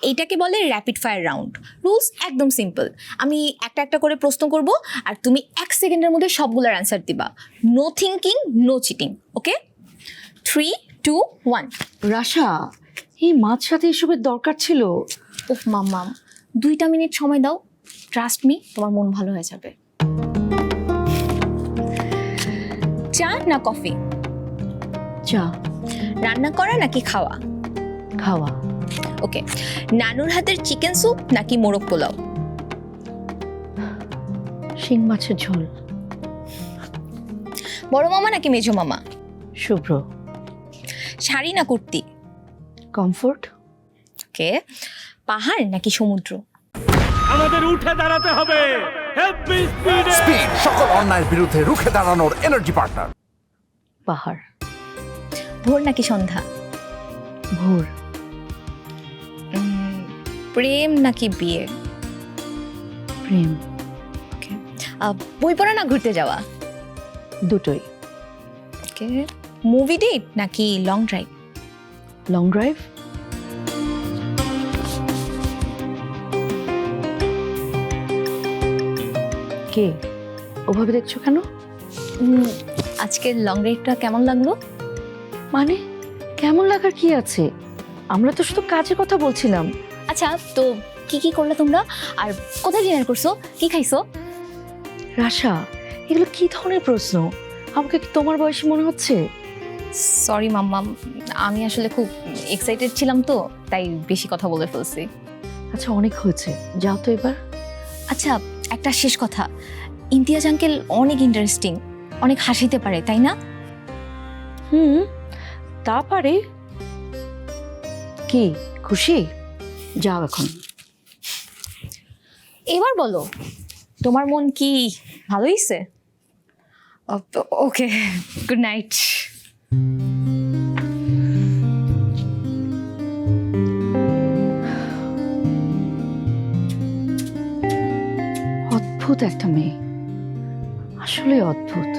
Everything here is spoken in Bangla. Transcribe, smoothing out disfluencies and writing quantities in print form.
এইটাকে বলে র্যাপিড ফায়ার রাউন্ড। রুলস একদম সিম্পল। আমি একটা একটা করে প্রশ্ন করব আর তুমি 1 সেকেন্ডের মধ্যে সবগুলোর অ্যান্সার দিবা। No thinking, no cheating. Okay? 3, 2, 1। Rasha, এই মাঝ সাথে এসবের দরকার ছিল? ওহ মাম্মাম, 2টা মিনিট সময় দাও। ট্রাস্ট মি, তোমার মন ভালো হয়ে যাবে। চা না কফি? চা। রান্না করা নাকি খাওয়া? খাওয়া। ওকে। নানুর হাতের চিকেন স্যুপ নাকি মোরগ পোলাও? শিং মাছের ঝোল। বড় মামা নাকি মেজো মামা? শুভ্র। শাড়ি না কুর্তি? কমফোর্ট। ওকে। পাহাড় নাকি সমুদ্র? আমাদের উঠে দাঁড়াতে হবে। হেভি স্পিডে স্পিড, সকল অন্যায়ের বিরুদ্ধে রুখে দাঁড়ানোর এনার্জি পার্টনার। পাহাড়। ভোর নাকি সন্ধ্যা? ভোর। প্রেম নাকি বিয়ে? প্রেম। ওকে। বই পড়া না ঘুরতে যাওয়া? দুটোই। ওকে। মুভি ডেট নাকি লং ড্রাইভ? Long drive. কে ওভাবে দেখছো কেন? আজকের লং ড্রাইভটা কেমন লাগলো? মানে কেমন লাগার কি আছে? আমরা তো শুধু কাজের কথা বলছিলাম। আচ্ছা, তো কি কি করলে তোমরা? আর কোথায় ডিনার করছো? কি খাইছো? রাশা, এগুলো কি ধরনের প্রশ্ন? আমাকে কি তোমার বয়সী মনে হচ্ছে? সরি মাম্মা, আমি আসলে খুব এক্সাইটেড ছিলাম তো, তাই বেশি কথা বলে ফেলছি। আচ্ছা, অনেক হয়েছে, যাও তো এবার। আচ্ছা, একটা শেষ কথা। ইমতিয়াজ আঙ্কেল অনেক ইন্টারেস্টিং, অনেক হাসিতে পারে, তাই না? তা পারে। কি খুশি? যাও এখন। এবার বলো, তোমার মন কি ভালো হইছে? ওকে, গুড নাইট। অদ্ভুত একটা মেয়ে, আসলে অদ্ভুত।